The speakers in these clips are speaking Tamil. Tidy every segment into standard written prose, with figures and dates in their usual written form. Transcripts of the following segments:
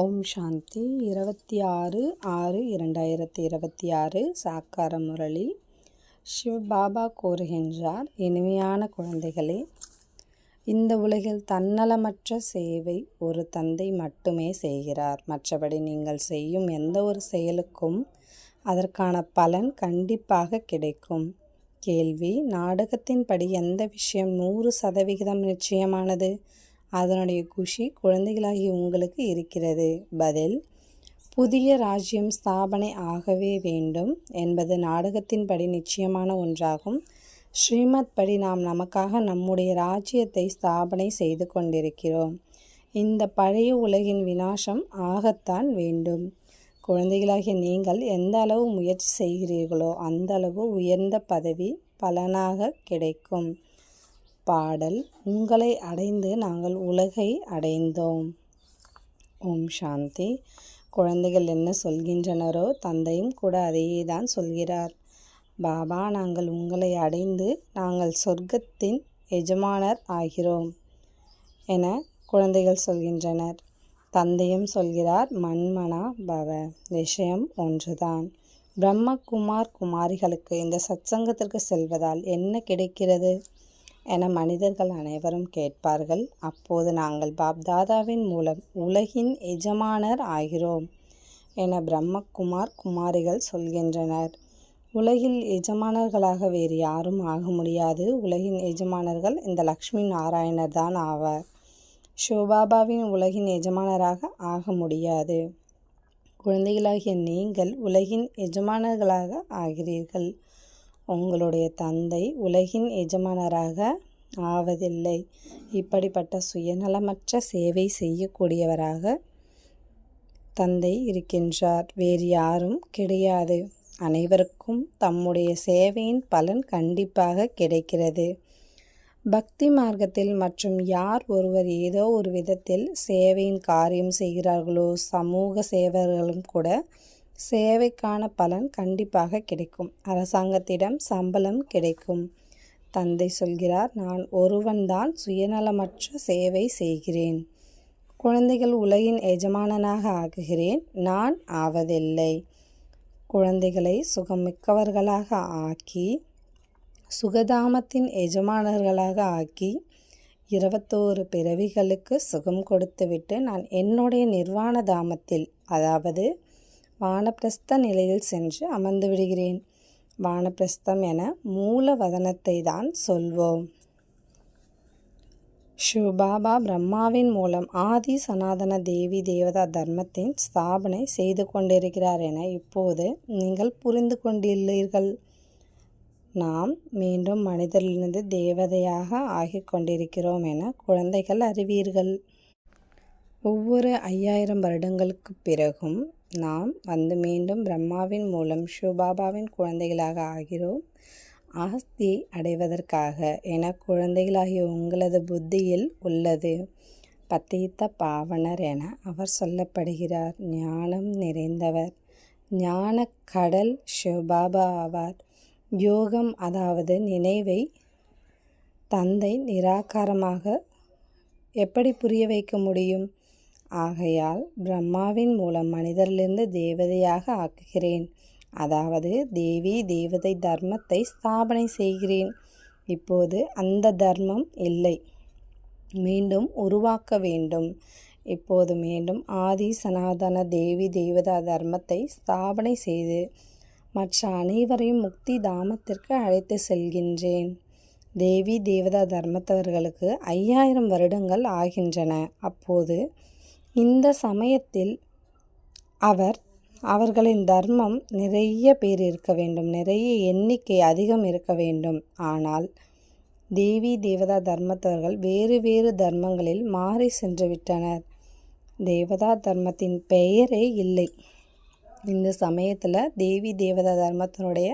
ஓம் சாந்தி 26/6/2026 சாக்கார முரளி. சிவபாபா கூறுகின்றார், இனிமையான குழந்தைகளே, இந்த உலகில் தன்னலமற்ற சேவை ஒரு தந்தை மட்டுமே செய்கிறார். மற்றபடி நீங்கள் செய்யும் எந்த ஒரு செயலுக்கும் அதற்கான பலன் கண்டிப்பாக கிடைக்கும். கேள்வி: நாடகத்தின்படி எந்த விஷயம் 100% நிச்சயமானது? அதனுடைய குஷி குழந்தைகளாகிய உங்களுக்கு இருக்கிறது. பதில்: புதிய ராஜ்யம் ஸ்தாபனை ஆகவே வேண்டும் என்பது நாடகத்தின்படி நிச்சயமான ஒன்றாகும். ஸ்ரீமத் படி நாம் நமக்காக நம்முடைய ராஜ்யத்தை ஸ்தாபனை செய்து கொண்டிருக்கிறோம். இந்த பழைய உலகின் விநாசம் ஆகத்தான் வேண்டும். குழந்தைகளாகிய நீங்கள் எந்த அளவு முயற்சி செய்கிறீர்களோ அந்த அளவு உயர்ந்த பதவி பலனாக கிடைக்கும். பாடல்: உங்களை அடைந்து நாங்கள் உலகை அடைந்தோம். ஓம் சாந்தி. குழந்தைகள் என்ன சொல்கின்றனரோ தந்தையும் கூட அதையே தான் சொல்கிறார். பாபா, நாங்கள் உங்களை அடைந்து நாங்கள் சொர்க்கத்தின் எஜமானர் ஆகிறோம் என குழந்தைகள் சொல்கின்றனர். தந்தையும் சொல்கிறார், மன்மனா பவ. விஷயம் ஒன்றுதான். பிரம்மகுமார் குமாரிகளுக்கு இந்த சத்சங்கத்திற்கு செல்வதால் என்ன கிடைக்கிறது என மனிதர்கள் அனைவரும் கேட்பார்கள். அப்போது நாங்கள் பாப்தாதாவின் மூலம் உலகின் எஜமானர் ஆகிறோம் என பிரம்மகுமார் குமாரிகள் சொல்கின்றனர். உலகில் எஜமானர்களாக வேறு யாரும் ஆக முடியாது. உலகின் எஜமானர்கள் இந்த லக்ஷ்மி நாராயணர் தான் ஆவார். சிவபாபாவின் உலகின் எஜமானராக ஆக முடியாது. குழந்தைகளாகிய நீங்கள் உலகின் எஜமானர்களாக ஆகிறீர்கள். உங்களுடைய தந்தை உலகின் எஜமானராக ஆவதில்லை. இப்படிப்பட்ட சுயநலமற்ற சேவை செய்யக்கூடியவராக தந்தை இருக்கின்றார். வேறு யாரும் கிடையாது. அனைவருக்கும் தம்முடைய சேவையின் பலன் கண்டிப்பாக கிடைக்கிறது. பக்தி மார்க்கத்தில் மற்றும் யார் ஒருவர் ஏதோ ஒரு விதத்தில் சேவையின் காரியம் செய்கிறார்களோ சமூக சேவர்களும் கூட சேவைக்கான பலன் கண்டிப்பாக கிடைக்கும். அரசாங்கத்திடம் சம்பளம் கிடைக்கும். தந்தை சொல்கிறார், நான் ஒருவன்தான் சுயநலமற்ற சேவை செய்கிறேன். குழந்தைகள் உலகின் எஜமானனாக ஆக்குகிறேன், நான் ஆவதில்லை. குழந்தைகளை சுகமிக்கவர்களாக ஆக்கி சுகதாமத்தின் எஜமானர்களாக ஆக்கி 21 பிறவிகளுக்கு சுகம் கொடுத்துவிட்டு நான் என்னுடைய நிர்வாண தாமத்தில், அதாவது வானப்பிரஸ்த நிலையில் சென்று அமர்ந்து விடுகிறேன். வானப்பிரஸ்தம் என மூல வதனத்தை தான் சொல்வோம். சிவபாபா பிரம்மாவின் மூலம் ஆதி சனாதன தேவி தேவதா தர்மத்தின் ஸ்தாபனை செய்து கொண்டிருக்கிறார் என இப்போது நீங்கள் புரிந்து கொண்டுள்ளீர்கள். நாம் மீண்டும் மனிதரிலிருந்து தேவதையாக ஆகிக் கொண்டிருக்கிறோம் என குழந்தைகள் அறிவீர்கள். ஒவ்வொரு 5000 வருடங்களுக்கு பிறகும் நாம் வந்து மீண்டும் பிரம்மாவின் மூலம் சிவபாபாவின் குழந்தைகளாக ஆகிறோம். ஆஸ்தியை அடைவதற்காக என குழந்தைகளாகிய உங்களது புத்தியில் உள்ளது. பத்தீத்த பாவனர் என அவர் சொல்லப்படுகிறார். ஞானம் நிறைந்தவர், ஞான கடல் சிவபாபா ஆவார். யோகம், அதாவது நினைவை தந்தை நிராகாரமாக எப்படி புரிய வைக்க முடியும்? ஆகையால் பிரம்மாவின் மூலம் மனிதரிலிருந்து தேவதையாக ஆக்குகிறேன், அதாவது தேவி தேவதை தர்மத்தை ஸ்தாபனை செய்கிறேன். இப்போது அந்த தர்மம் இல்லை, மீண்டும் உருவாக்க வேண்டும். இப்போது மீண்டும் ஆதி சனாதன தேவி தேவதா தர்மத்தை ஸ்தாபனை செய்து மற்ற அனைவரையும் முக்தி தாமத்திற்கு அழைத்து செல்கின்றேன். தேவி தேவதா தர்மத்தவர்களுக்கு 5000 வருடங்கள் ஆகின்றன. அப்போது இந்த சமயத்தில் அவர்களின் தர்மம் நிறைய பேர் இருக்க வேண்டும், நிறைய எண்ணிக்கை அதிகம் இருக்க வேண்டும். ஆனால் தேவி தேவதா தர்மத்தவர்கள் வேறு வேறு தர்மங்களில் மாறி சென்று விட்டனர். தேவதா தர்மத்தின் பெயரே இல்லை. இந்த சமயத்தில் தேவி தேவதா தர்மத்தினுடைய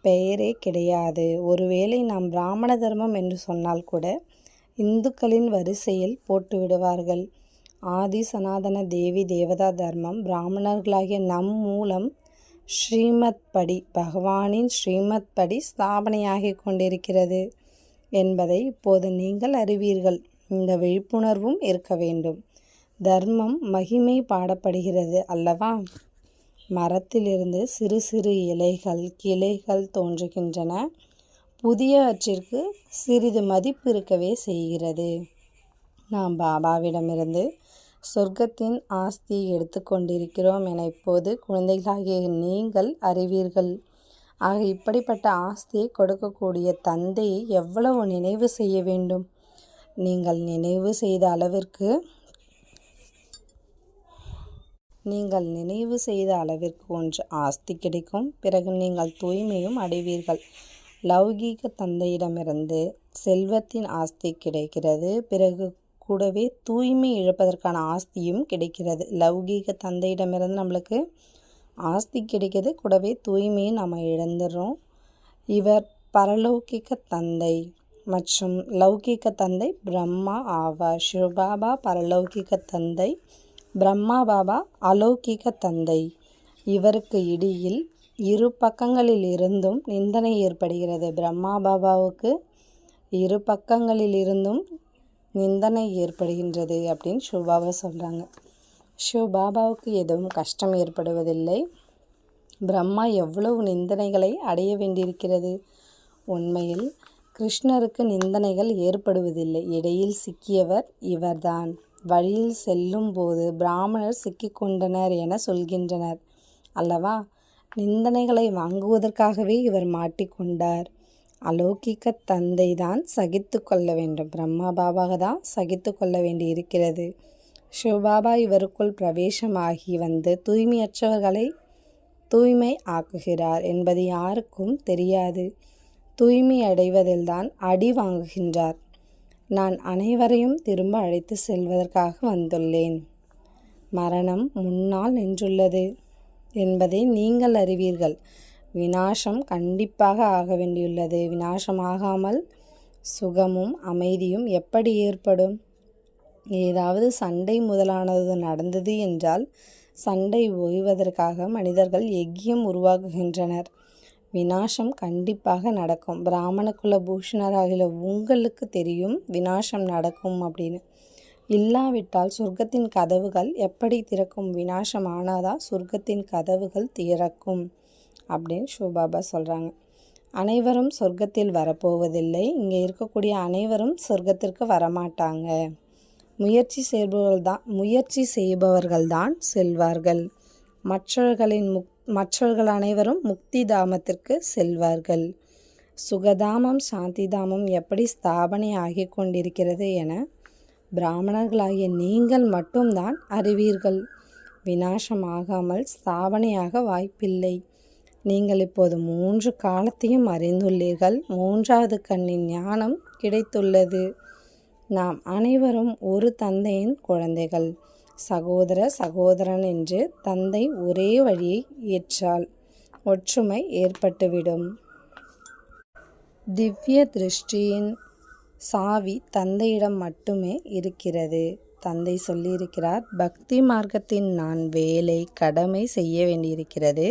பெயரே கிடையாது. ஒருவேளை நாம் பிராமண தர்மம் என்று சொன்னால் கூட இந்துக்களின் வரிசையில் போட்டு விடுவார்கள். ஆதி சனாதன தேவி தேவதா தர்மம் பிராமணர்களாகிய நம் மூலம் ஸ்ரீமத் படி, பகவானின் ஸ்ரீமத் படி ஸ்தாபனையாகி கொண்டிருக்கிறது என்பதை இப்போது நீங்கள் அறிவீர்கள். இந்த விழிப்புணர்வும் இருக்க வேண்டும். தர்மம் மகிமை பாடப்படுகிறது அல்லவா? மரத்திலிருந்து சிறு சிறு இலைகள் கிளைகள் தோன்றுகின்றன. புதியவற்றிற்கு சிறிது மதிப்பு இருக்கவே செய்கிறது. நாம் பாபாவிடமிருந்து சொர்க்கத்தின் ஆஸ்தியை எடுத்துக்கொண்டிருக்கிறோம் என இப்போது குழந்தைகளாகிய நீங்கள் அறிவீர்கள். ஆக இப்படிப்பட்ட ஆஸ்தியை கொடுக்கக்கூடிய தந்தையை எவ்வளவு நினைவு செய்ய வேண்டும்? நீங்கள் நினைவு செய்த அளவிற்கு ஒன்று ஆஸ்தி கிடைக்கும். பிறகு நீங்கள் தூய்மையும் அடைவீர்கள். லௌகீக தந்தையிடமிருந்து செல்வத்தின் ஆஸ்தி கிடைக்கிறது. பிறகு கூடவே தூய்மை இழப்பதற்கான ஆஸ்தியும் கிடைக்கிறது. லௌகீக தந்தையிடமிருந்து நம்மளுக்கு ஆஸ்தி கிடைக்கிறது, கூடவே தூய்மையும் நம்ம இழந்துடுறோம். இவர் பரலௌகிக தந்தை மற்றும் லௌகிக தந்தை பிரம்மா ஆவார். சிவபாபா பரலௌகிக தந்தை, பிரம்மா பாபா அலௌகிக தந்தை. இவருக்கு இடையில் இரு பக்கங்களில் இருந்தும் நிந்தனை ஏற்படுகிறது. பிரம்மா பாபாவுக்கு இரு பக்கங்களில் இருந்தும் நிந்தனை ஏற்படுகின்றது அப்படின்னு சிவபாபா சொல்கிறாங்க. சிவபாபாவுக்கு எதுவும் கஷ்டம் ஏற்படுவதில்லை. பிரம்மா எவ்வளவு நிந்தனைகளை அடைய வேண்டியிருக்கிறது. உண்மையில் கிருஷ்ணருக்கு நிந்தனைகள் ஏற்படுவதில்லை. இடையில் சிக்கியவர் இவர்தான். வழியில் செல்லும் போது பிராமணர் சிக்கிக்கொண்டனர் என சொல்கின்றனர் அல்லவா? நிந்தனைகளை வாங்குவதற்காகவே இவர் மாட்டிக்கொண்டார். அலௌகிக தந்தை தான் சகித்து கொள்ள வேண்டும். பிரம்மா பாபாக தான் சகித்து கொள்ள வேண்டி இருக்கிறது. சிவபாபா இவருக்குள் பிரவேசமாகி வந்து தூய்மையற்றவர்களை தூய்மை ஆக்குகிறார் என்பது யாருக்கும் தெரியாது. தூய்மை அடைவதில்தான் அடி வாங்குகின்றார். நான் அனைவரையும் திரும்ப அழைத்து செல்வதற்காக வந்துள்ளேன். மரணம் முன்னால் நின்றுள்ளது என்பதை நீங்கள் அறிவீர்கள். விநாசம் கண்டிப்பாக ஆக வேண்டியுள்ளது. விநாசமாகாமல் சுகமும் அமைதியும் எப்படி ஏற்படும்? ஏதாவது சண்டை முதலானது நடந்தது என்றால் சண்டை ஓய்வதற்காக மனிதர்கள் யஜ்யம் உருவாக்குகின்றனர். விநாசம் கண்டிப்பாக நடக்கும். பிராமண குல பூஷணராகிய உங்களுக்கு தெரியும் விநாசம் நடக்கும் அப்படின்னு. இல்லாவிட்டால் சொர்க்கத்தின் கதவுகள் எப்படி திறக்கும்? விநாசம் ஆனாதான் சொர்க்கத்தின் கதவுகள் திறக்கும் அப்படின்னு சிவபாபா சொல்கிறாங்க. அனைவரும் சொர்க்கத்தில் வரப்போவதில்லை. இங்கே இருக்கக்கூடிய அனைவரும் சொர்க்கத்திற்கு வரமாட்டாங்க. முயற்சி செய்பவர்கள்தான் செல்வார்கள். மற்றவர்கள் அனைவரும் முக்தி தாமத்திற்கு செல்வார்கள். சுகதாமம் சாந்தி தாமம் எப்படி ஸ்தாபனை ஆகி கொண்டிருக்கிறது என பிராமணர்களாகிய நீங்கள் மட்டும்தான் அறிவீர்கள். விநாசமாகாமல் ஸ்தாபனையாக வாய்ப்பில்லை. நீங்கள் இப்போது 3 காலத்தையும் அறிந்துள்ளீர்கள். 3வது கண்ணின் ஞானம் கிடைத்துள்ளது. நாம் அனைவரும் ஒரு தந்தையின் குழந்தைகள். சகோதரன் என்று தந்தை ஒரே வழியை ஏற்றால் ஒற்றுமை ஏற்பட்டுவிடும். திவ்ய திருஷ்டியின் சாவி தந்தையிடம் மட்டுமே இருக்கிறது. தந்தை சொல்லியிருக்கிறார், பக்தி மார்க்கத்தின் நான் வேலை கடமை செய்ய வேண்டியிருக்கிறது.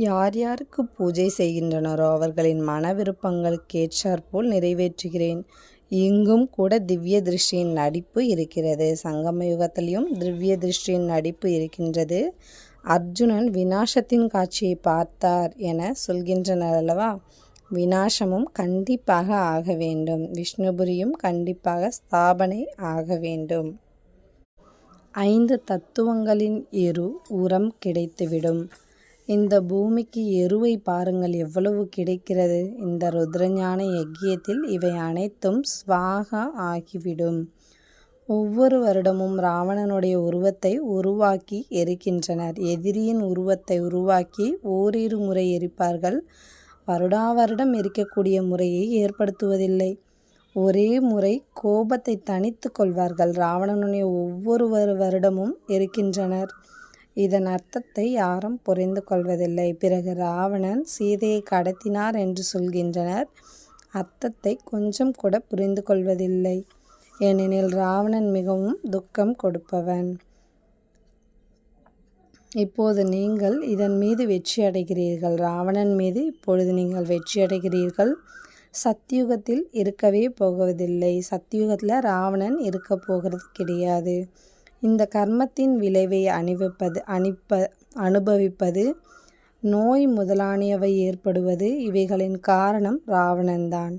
யார் யாருக்கு பூஜை செய்கின்றனரோ அவர்களின் மன விருப்பங்களுக்கு ஏற்றாற்போல் நிறைவேற்றுகிறேன். இங்கும் கூட திவ்ய திருஷ்டியின் நடிப்பு இருக்கிறது. சங்கம யுகத்திலையும் திவ்ய திருஷ்டியின் நடிப்பு இருக்கின்றது. அர்ஜுனன் விநாசத்தின் காட்சியை பார்த்தார் என சொல்கின்றனர் அல்லவா? விநாசமும் கண்டிப்பாக ஆக வேண்டும். விஷ்ணுபுரியும் கண்டிப்பாக ஸ்தாபனை ஆக வேண்டும். 5 தத்துவங்களின் உரம் கிடைத்துவிடும். இந்த பூமிக்கு எருவை பாருங்கள் எவ்வளவு கிடைக்கிறது. இந்த ருத்ரஞான யஜ்யத்தில் இவை அனைத்தும் ஸ்வாகா ஆகிவிடும். ஒவ்வொரு வருடமும் ராவணனுடைய உருவத்தை உருவாக்கி எரிக்கின்றனர். எதிரியின் உருவத்தை உருவாக்கி ஓரிரு முறை எரிப்பார்கள். வருடாவருடம் எரிக்கக்கூடிய முறையை ஏற்படுத்துவதில்லை. ஒரே முறை கோபத்தை தணித்து கொள்வார்கள். ராவணனுடைய ஒவ்வொரு வருடமும் எரிக்கின்றனர். இதன் அர்த்தத்தை யாரும் புரிந்து கொள்வதில்லை. பிறகு ராவணன் சீதையை கடத்தினார் என்று சொல்கின்றனர். அர்த்தத்தை கொஞ்சம் கூட புரிந்து கொள்வதில்லை. ஏனெனில் ராவணன் மிகவும் துக்கம் கொடுப்பவன். இப்போது நீங்கள் இதன் மீது வெற்றி அடைகிறீர்கள். ராவணன் மீது இப்பொழுது நீங்கள் வெற்றி அடைகிறீர்கள். சத்தியுகத்தில் இருக்கவே போவதில்லை. சத்தியுகத்தில் ராவணன் இருக்க போகிறது கிடையாது. இந்த கர்மத்தின் விளைவை அனுபவிப்பது, நோய் முதலானவை ஏற்படுவது, இவைகளின் காரணம் ராவணன்தான்.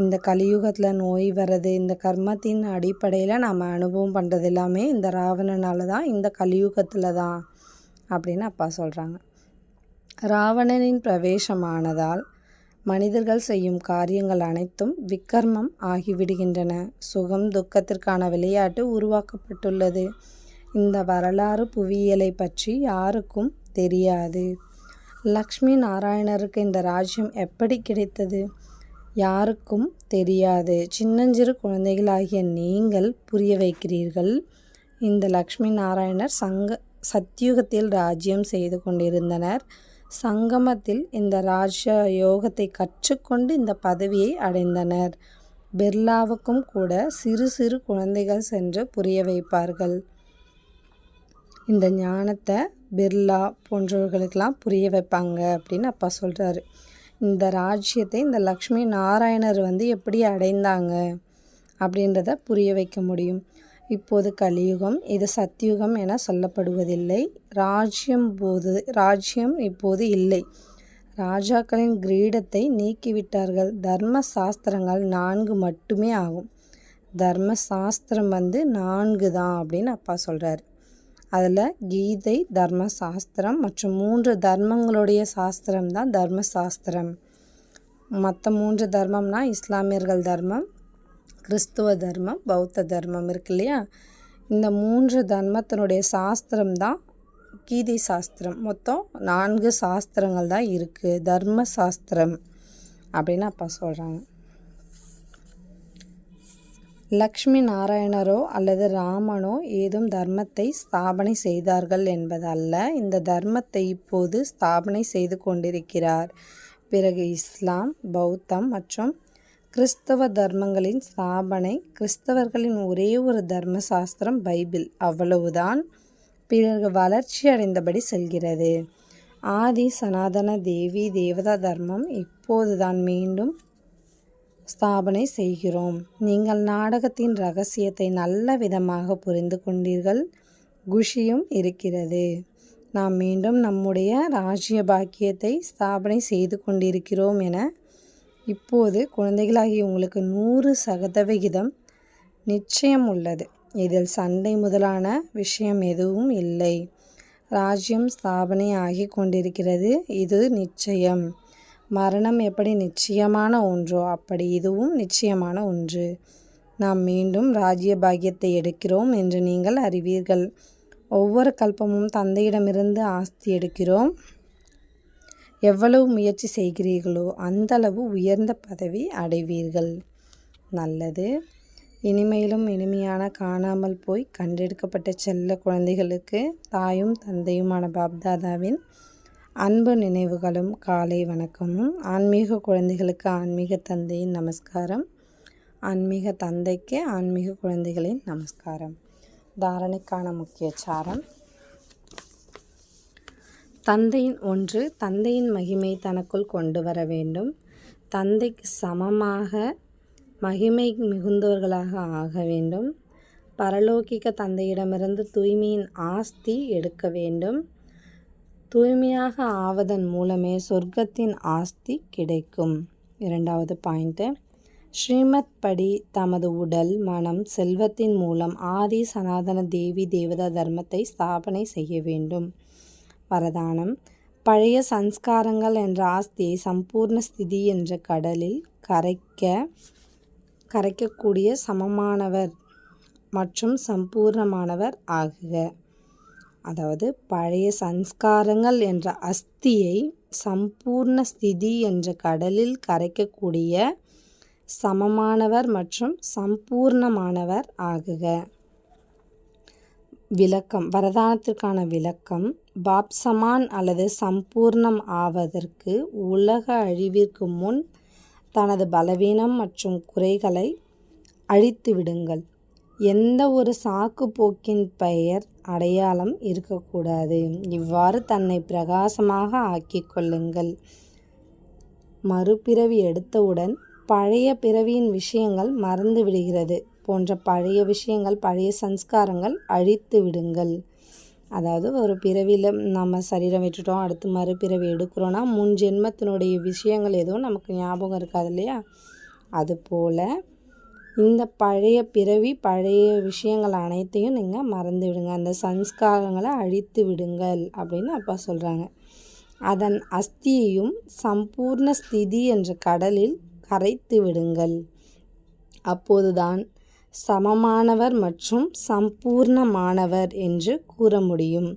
இந்த கலியுகத்தில் நோய் வர்றது இந்த கர்மத்தின் அடிப்படையில் நாம் அனுபவம் பண்ணுறது எல்லாமே இந்த ராவணனால தான், இந்த கலியுகத்தில் தான் அப்படின்னு அப்பா சொல்கிறாங்க. ராவணனின் பிரவேசமானதால் மனிதர்கள் செய்யும் காரியங்கள் அனைத்தும் விக்கர்மம் ஆகிவிடுகின்றன. சுகம் துக்கத்திற்கான விளையாட்டு உருவாக்கப்பட்டுள்ளது. இந்த வரலாறு புவியியலை பற்றி யாருக்கும் தெரியாது. லக்ஷ்மி நாராயணருக்கு இந்த ராஜ்யம் எப்படி கிடைத்தது? யாருக்கும் தெரியாது. சின்னஞ்சிறு குழந்தைகளாகிய நீங்கள் புரிய வைக்கிறீர்கள். இந்த லக்ஷ்மி நாராயணர் சத்யுகத்தில் ராஜ்யம் செய்து கொண்டிருந்தனர். சங்கமத்தில் இந்த ராஜ யோகத்தை கற்றுக்கொண்டு இந்த பதவியை அடைந்தனர். பிர்லாவுக்கும் கூட சிறு சிறு குழந்தைகள் சென்று புரிய வைப்பார்கள். இந்த ஞானத்தை பிர்லா போன்றவர்களுக்கெல்லாம் புரிய வைப்பாங்க அப்படின்னு அப்பா சொல்கிறாரு. இந்த ராஜ்யத்தை இந்த லக்ஷ்மி நாராயணர் எப்படி அடைந்தாங்க அப்படின்றத புரிய வைக்க முடியும். இப்போது கலியுகம், இது சத்யுகம் என சொல்லப்படுவதில்லை. ராஜ்யம் இப்போது இல்லை. ராஜாக்களின் கிரீடத்தை நீக்கிவிட்டார்கள். தர்ம சாஸ்திரங்கள் 4 மட்டுமே ஆகும். தர்ம சாஸ்திரம் 4 தான் அப்படின்னு அப்பா சொல்கிறார். அதில் கீதை தர்ம சாஸ்திரம் மற்றும் 3 தர்மங்களுடைய சாஸ்திரம் தான் தர்ம சாஸ்திரம். மற்ற 3 தர்மம்னா இஸ்லாமியர்கள் தர்மம், கிறிஸ்துவ தர்மம், பௌத்த தர்மம் இருக்கு இல்லையா? இந்த 3 தர்மத்தினுடைய சாஸ்திரம் தான் கீதை சாஸ்திரம். மொத்தம் 4 சாஸ்திரங்கள் தான் இருக்குது தர்ம சாஸ்திரம் அப்படின்னு அப்பா சொல்கிறாங்க. லக்ஷ்மி நாராயணரோ அல்லது ராமனோ ஏதும் தர்மத்தை ஸ்தாபனை செய்தார்கள் என்பதல்ல. இந்த தர்மத்தை இப்போது ஸ்தாபனை செய்து கொண்டிருக்கிறார். பிறகு இஸ்லாம், பௌத்தம் மற்றும் கிறிஸ்தவ தர்மங்களின் ஸ்தாபனை. கிறிஸ்தவர்களின் ஒரே ஒரு தர்ம சாஸ்திரம் பைபிள், அவ்வளவுதான். பிறகு வளர்ச்சி அடைந்தபடி செல்கிறது. ஆதி சனாதன தேவி தேவதா தர்மம் இப்போதுதான் மீண்டும் ஸ்தாபனை செய்கிறோம். நீங்கள் நாடகத்தின் இரகசியத்தை நல்ல விதமாக புரிந்து கொண்டீர்கள். குஷியும் இருக்கிறது. நாம் மீண்டும் நம்முடைய ராஜ்ய பாக்கியத்தை ஸ்தாபனை செய்து கொண்டிருக்கிறோம் என இப்போது குழந்தைகளாகிய உங்களுக்கு 100% நிச்சயம் உள்ளது. இதில் சண்டை முதலான விஷயம் எதுவும் இல்லை. ராஜ்யம் ஸ்தாபனை ஆகி கொண்டிருக்கிறது. இது நிச்சயம். மரணம் எப்படி நிச்சயமான ஒன்றோ அப்படி இதுவும் நிச்சயமான ஒன்று. நாம் மீண்டும் ராஜ்ய பாக்கியத்தை எடுக்கிறோம் என்று நீங்கள் அறிவீர்கள். ஒவ்வொரு கல்பமும் தந்தையிடமிருந்து ஆஸ்தி எடுக்கிறோம். எவ்வளவு முயற்சி செய்கிறீர்களோ அந்தளவு உயர்ந்த பதவி அடைவீர்கள். நல்லது. இனிமையிலும் இனிமையான காணாமல் போய் கண்டெடுக்கப்பட்ட செல்ல குழந்தைகளுக்கு தாயும் தந்தையுமான பாப்தாதாவின் அன்பு நினைவுகளும் காலை வணக்கமும். ஆன்மீக குழந்தைகளுக்கு ஆன்மீக தந்தையின் நமஸ்காரம். ஆன்மீக தந்தைக்கு ஆன்மீக குழந்தைகளின் நமஸ்காரம். தாரணைக்கான முக்கிய சாரம். தந்தையின் 1. தந்தையின் மகிமை தனக்குள் கொண்டு வர வேண்டும். தந்தைக்கு சமமாக மகிமை மிகுந்தவர்களாக ஆக வேண்டும். பரலோகிக தந்தையிடமிருந்து தூய்மையின் ஆஸ்தி எடுக்க வேண்டும். தூய்மையாக ஆவதன் மூலமே சொர்க்கத்தின் ஆஸ்தி கிடைக்கும். 2வது பாயிண்ட்டு. ஸ்ரீமத் படி தமது உடல், மனம், செல்வத்தின் மூலம் ஆதி சனாதன தேவி தேவதா தர்மத்தை ஸ்தாபனை செய்ய வேண்டும். வரதானம். பழைய சன்ஸ்காரங்கள் என்ற ஆஸ்தியை சம்பூர்ண ஸ்திதி என்ற கடலில் கரைக்கக்கூடிய சமமானவர் மற்றும் சம்பூர்ணமானவர் ஆகுக. அதாவது பழைய சன்ஸ்காரங்கள் என்ற அஸ்தியை சம்பூர்ண ஸ்திதி என்ற கடலில் கரைக்கக்கூடிய சமமானவர் மற்றும் சம்பூர்ணமானவர் ஆகுக. விளக்கம். வரதானத்திற்கான விளக்கம். பாப்சமான் அல்லது சம்பூர்ணம் ஆவதற்கு உலக அழிவிற்கு முன் தனது பலவீனம் மற்றும் குறைகளை அழித்து விடுங்கள். எந்த ஒரு சாக்கு போக்கின் பெயர் அடையாளம் இருக்கக்கூடாது. இவ்வாறு தன்னை பிரகாசமாக ஆக்கிக் கொள்ளுங்கள். மறுபிறவி எடுத்தவுடன் பழைய பிறவியின் விஷயங்கள் மறந்து விடுகிறது. போன்ற பழைய விஷயங்கள், பழைய சம்ஸ்காரங்கள் அழித்து விடுங்கள். அதாவது ஒரு பிறவியில் நம்ம சரீரம் விட்டுட்டோம், அடுத்து மறுபிறவி எடுக்கிறோன்னா முன் ஜென்மத்தினுடைய விஷயங்கள் எதுவும் நமக்கு ஞாபகம் இருக்காது இல்லையா? அதுபோல் இந்த பழைய பிறவி, பழைய விஷயங்கள் அனைத்தையும் நீங்கள் மறந்து விடுங்க. அந்த சம்ஸ்காரங்களை அழித்து விடுங்கள் அப்படின்னு அப்பா சொல்கிறாங்க. அதன் அஸ்தியையும் சம்பூர்ண ஸ்திதி என்ற கடலில் கரைத்து விடுங்கள். அப்போதுதான் சமமானவர் மற்றும் சம்பூர்ணமானவர் என்று கூற முடியும்.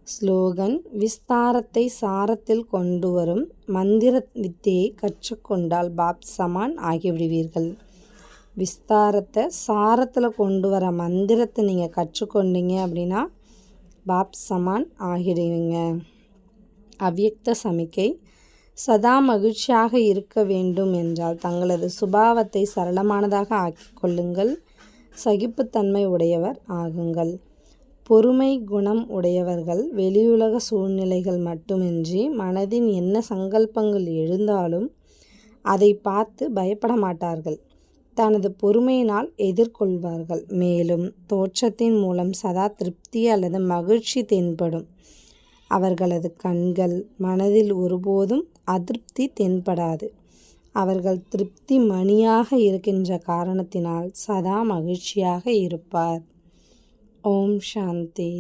ஸ்லோகன்: விஸ்தாரத்தை சாரத்தில் கொண்டு வரும் மந்திர வித்தையை கற்றுக்கொண்டால் பாப் சமான் ஆகிவிடுவீர்கள். விஸ்தாரத்தை சாரத்தில் கொண்டு வர மந்திரத்தை நீங்கள் கற்றுக்கொண்டீங்க அப்படின்னா பாப் சமான் ஆகிடுவீங்க. அவ்யக்த சமிக்கை: சதா மகிழ்ச்சியாக இருக்க வேண்டும் என்றால் தங்களது சுபாவத்தை சரளமானதாக ஆக்கிக் கொள்ளுங்கள். சகிப்புத்தன்மை உடையவர் ஆகுங்கள். பொறுமை குணம் உடையவர்கள் வெளியுலக சூழ்நிலைகள் மட்டுமின்றி மனதின் என்ன சங்கல்பங்கள் எழுந்தாலும் அதை பார்த்து பயப்பட மாட்டார்கள். தனது பொறுமையினால் எதிர்கொள்வார்கள். மேலும் தோற்றத்தின் மூலம் சதா திருப்தி அல்லது மகிழ்ச்சி தென்படும். அவர்களது கண்கள் மனதில் ஒருபோதும் அதிருப்தி தென்படாது. அவர்கள் திருப்தி மணியாக இருக்கின்ற காரணத்தினால் சதா மகிழ்ச்சியாக இருப்பார். ஓம் சாந்தி.